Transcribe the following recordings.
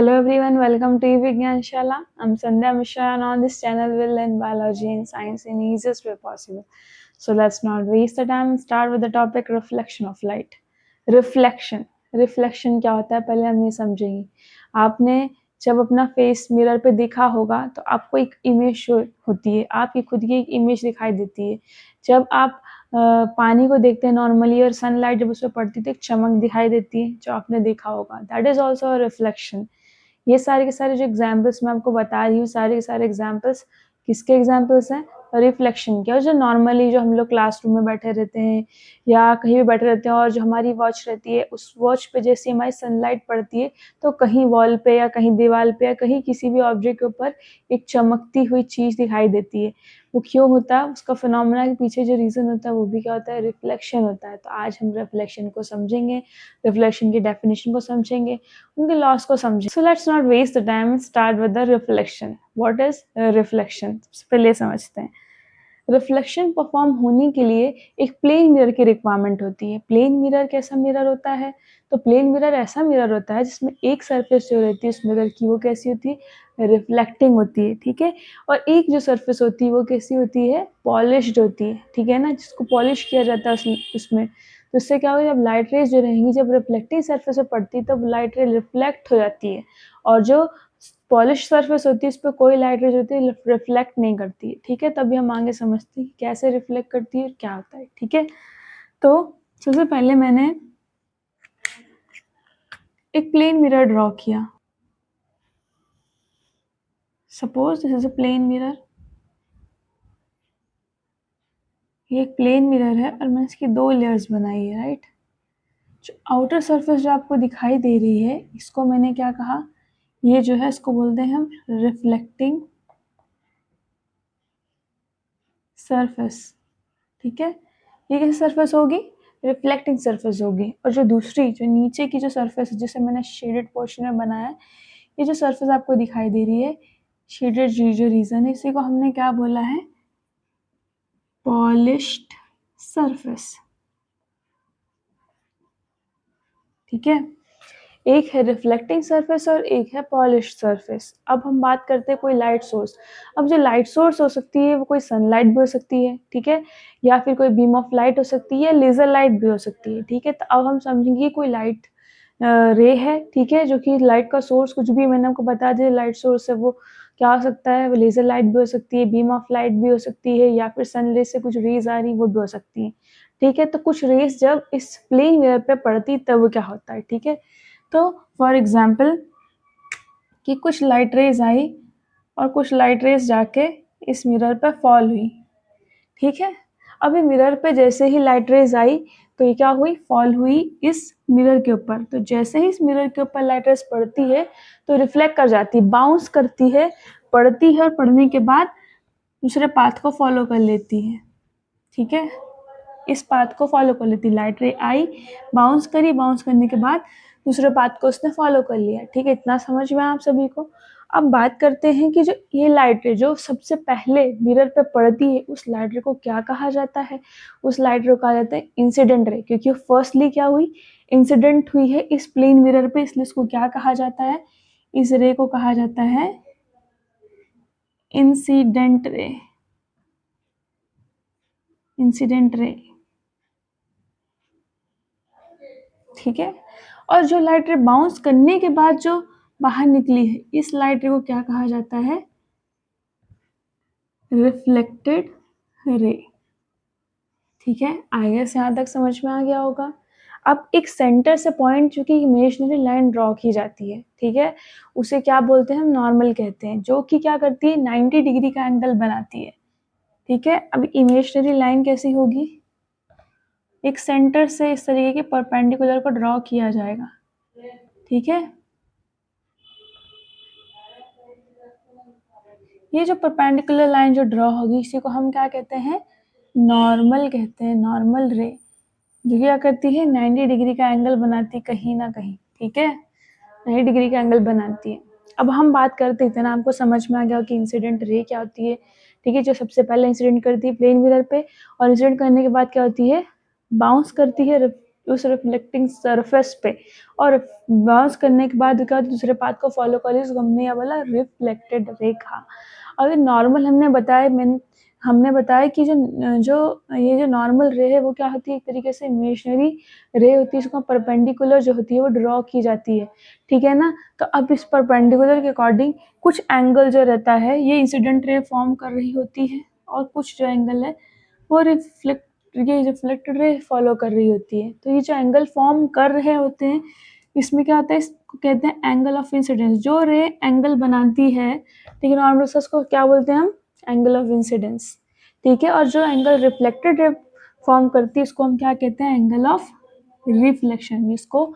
Hello everyone, welcome to eVigyanshala. I'm Sandhya Mishra and on this channel we'll learn biology and science in easiest way possible. So let's not waste the time and start with the topic reflection of light. Reflection क्या होता है पहले हम ये समझेंगे। आपने जब अपना फेस मिरर पे देखा होगा तो आपको एक इमेज होती है, आपकी खुद की एक इमेज दिखाई देती है। जब आप पानी को देखते हैं नॉर्मली और सनलाइट जब उस पर पड़ती है तो एक चमक दिखाई देती है जो आपने देखा होगा, that is also a reflection. ये सारे के सारे जो एग्जाम्पल्स मैं आपको बता रही हूँ, सारे के सारे एग्जाम्पल्स किसके एग्जाम्पल्स हैं? रिफ्लेक्शन के। और जो नॉर्मली जो हम लोग क्लासरूम में बैठे रहते हैं या कहीं भी बैठे रहते हैं और जो हमारी वॉच रहती है उस वॉच पे जैसे हमारी सनलाइट पड़ती है तो कहीं वॉल पे या कहीं दीवार पे या कहीं किसी भी ऑब्जेक्ट के ऊपर एक चमकती हुई चीज़ दिखाई देती है। वो क्यों होता है? उसका फिनोमेना के पीछे जो रीज़न होता है वो भी क्या होता है? रिफ्लेक्शन होता है। तो आज हम रिफ्लेक्शन को समझेंगे, रिफ्लेक्शन की डेफिनेशन को समझेंगे, उनके लॉस को समझेंगे। So let's not waste the time and start with the reflection. What is reflection? सबसे पहले समझते हैं। रिफ्लेक्शन परफॉर्म होने के लिए एक प्लेन मिरर की रिक्वायरमेंट होती है। प्लेन मिरर कैसा मिरर होता है? तो प्लेन मिरर ऐसा मिरर होता है जिसमें एक सरफेस जो रहती है उस मिरर की वो कैसी होती है? रिफ्लेक्टिंग होती है, ठीक है। और एक जो सरफेस होती है वो कैसी होती है? पॉलिश्ड होती है, ठीक है ना, जिसको पॉलिश किया जाता है उसमें। तो इससे क्या होगा, जब लाइट रेज जो रहेंगी जब रिफ्लेक्टिंग सरफेस पर पड़ती है तब लाइट रे रिफ्लेक्ट हो जाती है, और जो पॉलिश सरफेस होती है उस पर कोई लाइट रेज होती है रिफ्लेक्ट नहीं करती है, ठीक है। तभी हम आगे समझते हैं कि कैसे रिफ्लेक्ट करती है और क्या होता है, ठीक है। तो सबसे पहले मैंने एक प्लेन मिरर ड्रॉ किया। Suppose this is a plane mirror. ये एक प्लेन मिरर है और मैं इसकी दो लेयर्स बनाई है, राइट। जो आउटर सरफेस जो आपको दिखाई दे रही है इसको मैंने क्या कहा? ये जो है इसको बोलते हैं हम रिफ्लेक्टिंग सरफेस, ठीक है। ये कैसी सरफेस होगी? रिफ्लेक्टिंग सरफेस होगी। और जो दूसरी जो नीचे की जो सरफेस है जिसे मैंने शेडेड पोर्शन में बनाया है, ये जो सरफेस आपको दिखाई दे रही है शेडेड जो रीजन है, इसी को हमने क्या बोला है? पॉलिश्ड सरफेस, ठीक है। एक है रिफ्लेक्टिंग सरफेस और एक है पॉलिश्ड सरफेस। अब हम बात करते हैं कोई लाइट सोर्स। अब जो लाइट सोर्स हो सकती है वो कोई सनलाइट भी हो सकती है, ठीक है, या फिर कोई बीम ऑफ लाइट हो सकती है, लेजर लाइट भी हो सकती है, ठीक है। तो अब हम समझेंगे कोई लाइट रे है, ठीक है, जो कि लाइट का सोर्स कुछ भी मैंने आपको बता दिया लाइट सोर्स है वो क्या हो सकता है? वो लेजर लाइट भी हो सकती है, बीम ऑफ लाइट भी हो सकती है, या फिर सन रे से कुछ रेज आ रही वो भी हो सकती है, ठीक है। तो कुछ रेज जब इस प्लेन मिरर पे पड़ती तब वो क्या होता है, ठीक है। तो फॉर एग्जाम्पल कि कुछ लाइट रेज आई और कुछ लाइट रेज जाके इस मिरर पर फॉल हुई, ठीक है। अभी मिरर पे जैसे ही लाइट रेज आई तो ये क्या हुई? फॉल हुई इस मिरर के ऊपर। तो जैसे ही इस मिरर के ऊपर लाइट रेज पड़ती है तो रिफ्लेक्ट कर जाती है, बाउंस करती है, पड़ती है और पड़ने के बाद दूसरे पाथ को फॉलो कर लेती है, ठीक है। इस पाथ को फॉलो कर लेती, लाइट रे आई, बाउंस करी, बाउंस करने के बाद दूसरे पाथ को उसने फॉलो कर लिया, ठीक है। इतना समझ में आप सभी को? अब बात करते हैं कि जो ये लाइट रे जो सबसे पहले मिरर पे पड़ती है उस लाइट रे को क्या कहा जाता है? उस लाइट रे को कहा जाता है इंसिडेंट रे, क्योंकि फर्स्टली क्या हुई? इंसिडेंट हुई है इस प्लेन मिरर पे, इसलिए इसको क्या कहा जाता है? इस रे को कहा जाता है इंसिडेंट रे, इंसिडेंट रे, ठीक है। और जो लाइट रे बाउंस करने के बाद जो बाहर निकली है इस लाइट रे को क्या कहा जाता है? रिफ्लेक्टेड रे, ठीक है। आई गेस यहाँ तक समझ में आ गया होगा। अब एक सेंटर से पॉइंट जो कि इमेजिनरी लाइन ड्रॉ की जाती है, ठीक है, उसे क्या बोलते हैं? हम नॉर्मल कहते हैं, जो कि क्या करती है? 90 डिग्री का एंगल बनाती है, ठीक है। अब इमेजिनरी लाइन कैसी होगी? एक सेंटर से इस तरीके के परपेंडिकुलर को ड्रॉ किया जाएगा, ठीक है। ये जो परपेंडिकुलर लाइन जो ड्रॉ होगी इसी को हम क्या कहते हैं? नॉर्मल कहते हैं, नॉर्मल रे, जो क्या करती है? 90 डिग्री का एंगल बनाती है कहीं ना कहीं, ठीक है, 90 डिग्री का एंगल बनाती है। अब हम बात करते हैं, इतना आपको समझ में आ गया कि इंसिडेंट रे क्या होती है, ठीक है, जो सबसे पहले इंसिडेंट करती है प्लेन मिरर पे और इंसिडेंट करने के बाद क्या होती है? बाउंस करती है उस रिफ्लेक्टिंग सरफेस पे और बाउंस करने के बाद क्या दूसरे पाथ को फॉलो कर हमने यह बोला रिफ्लेक्टेड रे कहा। और नॉर्मल हमने बताया कि ये जो नॉर्मल रे है वो क्या होती है, एक तरीके से इमेजिनरी रे होती है, इसको परपेंडिकुलर जो होती है वो ड्रॉ की जाती है, ठीक है ना। तो अब इस परपेंडिकुलर के अकॉर्डिंग कुछ एंगल जो रहता है ये इंसिडेंट रे फॉर्म कर रही होती है और कुछ जो एंगल है वो रिफ्लेक्टेड रे फॉलो कर रही होती है। तो ये जो एंगल फॉर्म कर रहे होते हैं इसमें क्या होता है, इसको कहते हैं एंगल ऑफ इंसिडेंस। जो रे एंगल बनाती है, ठीक है, नॉर्मल से उसको क्या बोलते हैं हम, एंगल ऑफ इंसिडेंस, ठीक है। और जो एंगल रिफ्लेक्टेड रे फॉर्म करती है उसको हम क्या कहते हैं, एंगल ऑफ रिफ्लेक्शन। इसको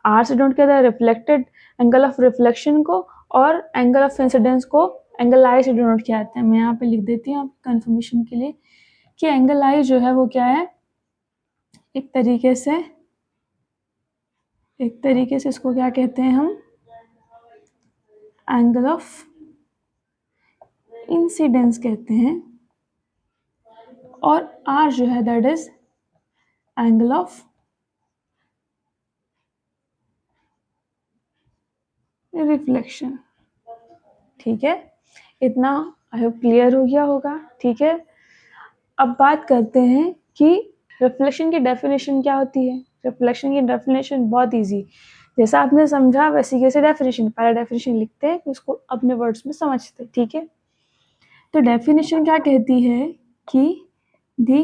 आर से डोंट कहते हैं रिफ्लेक्टेड एंगल ऑफ रिफ्लेक्शन को, और एंगल ऑफ इंसिडेंस को एंगल आई से डिनोट किया जाता है। मैं यहाँ पे लिख देती हूँ आप कंफर्मेशन के लिए कि एंगल आई जो है वो क्या है, एक तरीके से इसको क्या कहते हैं हम, एंगल ऑफ इंसिडेंस कहते हैं, और आर जो है that is angle of reflection, ठीक है। इतना आई होप क्लियर हो गया होगा, ठीक है। अब बात करते हैं कि रिफ्लेक्शन की डेफिनेशन क्या होती है। रिफ्लेक्शन की डेफिनेशन बहुत इजी, जैसा आपने समझा वैसे कैसे डेफिनेशन, पहले डेफिनेशन लिखते हैं उसको अपने वर्ड्स में समझते, ठीक है। तो डेफिनेशन क्या कहती है कि the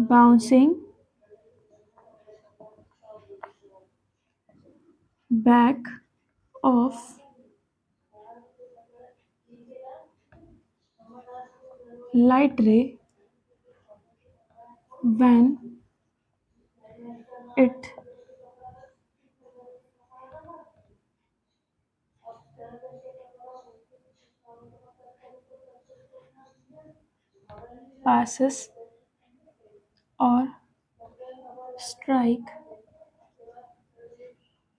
bouncing back of light ray when it passes or strike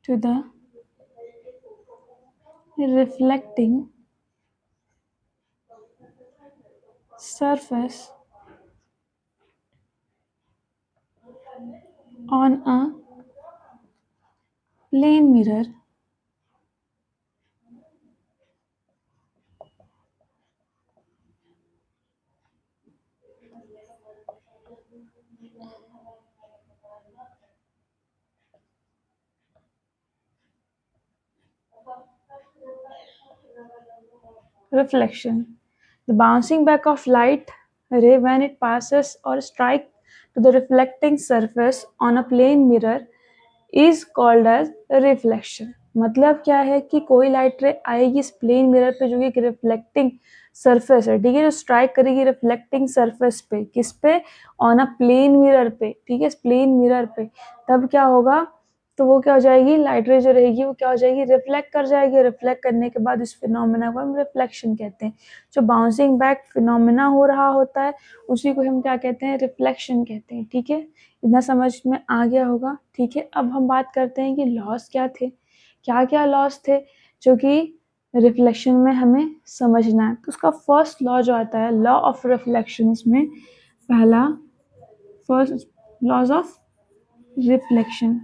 to the reflecting surface on a plane mirror reflection. The bouncing back of light ray when it passes or strike to the reflecting surface on a plane mirror is called as reflection. मतलब क्या है कि कोई light रे आएगी इस plane mirror पे जो कि रिफ्लेक्टिंग सरफेस है, ठीक है, जो स्ट्राइक करेगी रिफ्लेक्टिंग सरफेस पे, किस पे, ऑन अ प्लेन मिरर पे, ठीक है, इस प्लेन मिरर पे, तब क्या होगा, तो वो क्या हो जाएगी, लाइट रे जो रहेगी वो क्या हो जाएगी, रिफ्लेक्ट कर जाएगी। रिफ्लेक्ट करने के बाद इस फिनोमेना को हम रिफ्लेक्शन कहते हैं। जो बाउंसिंग बैक फिनोमेना हो रहा होता है उसी को हम क्या कहते हैं, रिफ्लेक्शन कहते हैं, ठीक है। इतना समझ में आ गया होगा, ठीक है। अब हम बात करते हैं कि लॉस क्या थे, क्या क्या लॉस थे जो कि रिफ्लेक्शन में हमें समझना है। तो उसका फर्स्ट लॉ जो आता है, लॉ ऑफ रिफ्लेक्शंस में पहला, फर्स्ट लॉज ऑफ रिफ्लेक्शन,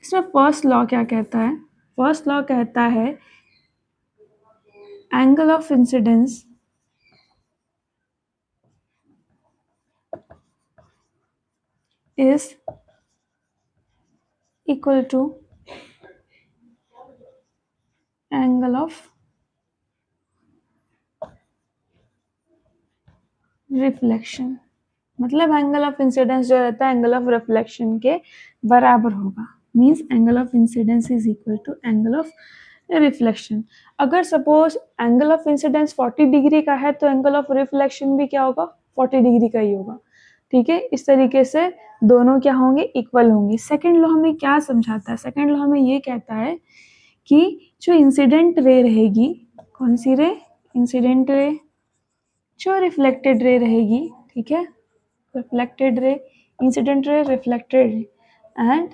इसमें फर्स्ट लॉ क्या कहता है, फर्स्ट लॉ कहता है angle of incidence is equal to angle of reflection. मतलब एंगल ऑफ इंसिडेंस जो रहता है एंगल ऑफ रिफ्लेक्शन के बराबर होगा, means angle of incidence is equal to angle of reflection. अगर suppose angle of incidence 40 degree का है तो एंगल ऑफ रिफ्लेक्शन भी क्या होगा, 40 डिग्री का ही होगा, ठीक है। इस तरीके से दोनों क्या होंगे, इक्वल होंगे। सेकेंड लॉ हमें क्या समझाता है, सेकेंड लॉ हमें ये कहता है कि जो इंसिडेंट रे रहेगी, कौन सी रे, इंसिडेंट रे, जो रिफ्लेक्टेड रे रहेगी, ठीक है, reflected ray, incident ray, reflected ray and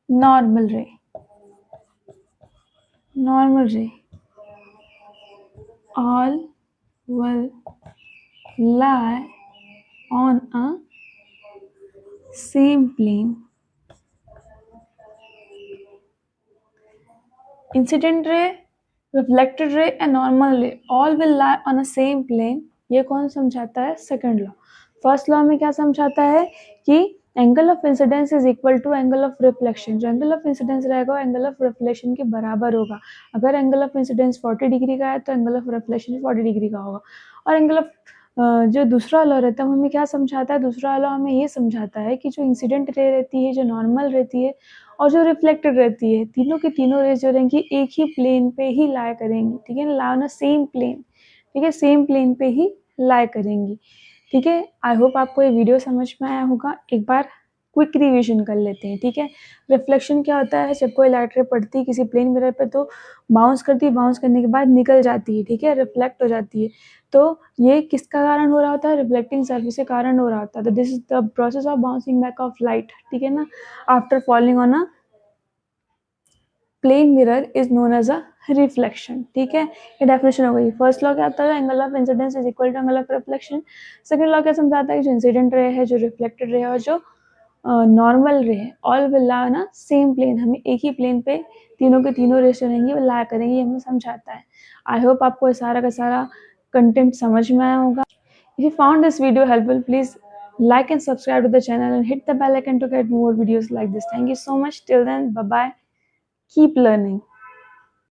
normal रे, नॉर्मल रे, all will lie on a same plane. Incident ray, reflected ray and normal ray all will lie on a same plane. ये कौन समझाता है? Second law. First law में क्या समझाता है कि angle of incidence is equal to angle of reflection. जो एंगल ऑफ इंसिडेंस रहेगा वो एंगल ऑफ रिफ्लेक्शन के बराबर होगा. अगर एंगल ऑफ इंसिडेंस 40 डिग्री का है तो एंगल ऑफ रिफ्लेक्शन 40 डिग्री का होगा. और एंगल ऑफ जो दूसरा लॉ रहता है वो हमें क्या समझाता है? दूसरा लॉ हमें ये समझाता है कि जो इंसिडेंट रे रहती है, जो नॉर्मल रहती है और जो रिफ्लेक्टेड रहती है, तीनों की तीनों रेज जो रहेंगी एक ही प्लेन पे ही लाई करेंगी. ठीक है, लाई ऑन सेम प्लेन. ठीक है, सेम प्लेन पे ही लाई करेंगी. ठीक है, आई होप आपको ये वीडियो समझ में आया होगा. एक बार क्विक रिवीजन कर लेते हैं. ठीक है, रिफ्लेक्शन क्या होता है? जब कोई लाइट रे पड़ती है किसी प्लेन मिरर पे तो बाउंस करती है, बाउंस करने के बाद निकल जाती है. ठीक है, रिफ्लेक्ट हो जाती है. तो ये किसका कारण हो रहा होता है? रिफ्लेक्टिंग सर्फेस के कारण हो रहा होता है. तो this is the process of bouncing back of light. ठीक है ना, after falling on a plane mirror is known as a reflection. ठीक है, ये डेफिनेशन हो गई. फर्स्ट लॉ क्या होता है? Angle of incidence is equal to angle of reflection. Second law क्या समझाता है? जो इंसिडेंट रे है, जो रिफ्लेक्टेड रे है और जो नॉर्मल रे है, all will lie on a same plane. हमें एक ही प्लेन पे तीनों के तीनों रेस रहेंगे, वो लाई करेंगे. ये हमें समझाता है. आई होप आपको ये सारा का सारा कंटेंट समझ में आया होगा. If you found this video helpful, please like and subscribe to the channel and hit the bell icon to get more videos like this. Thank you so much. Till then, bye bye. Keep learning.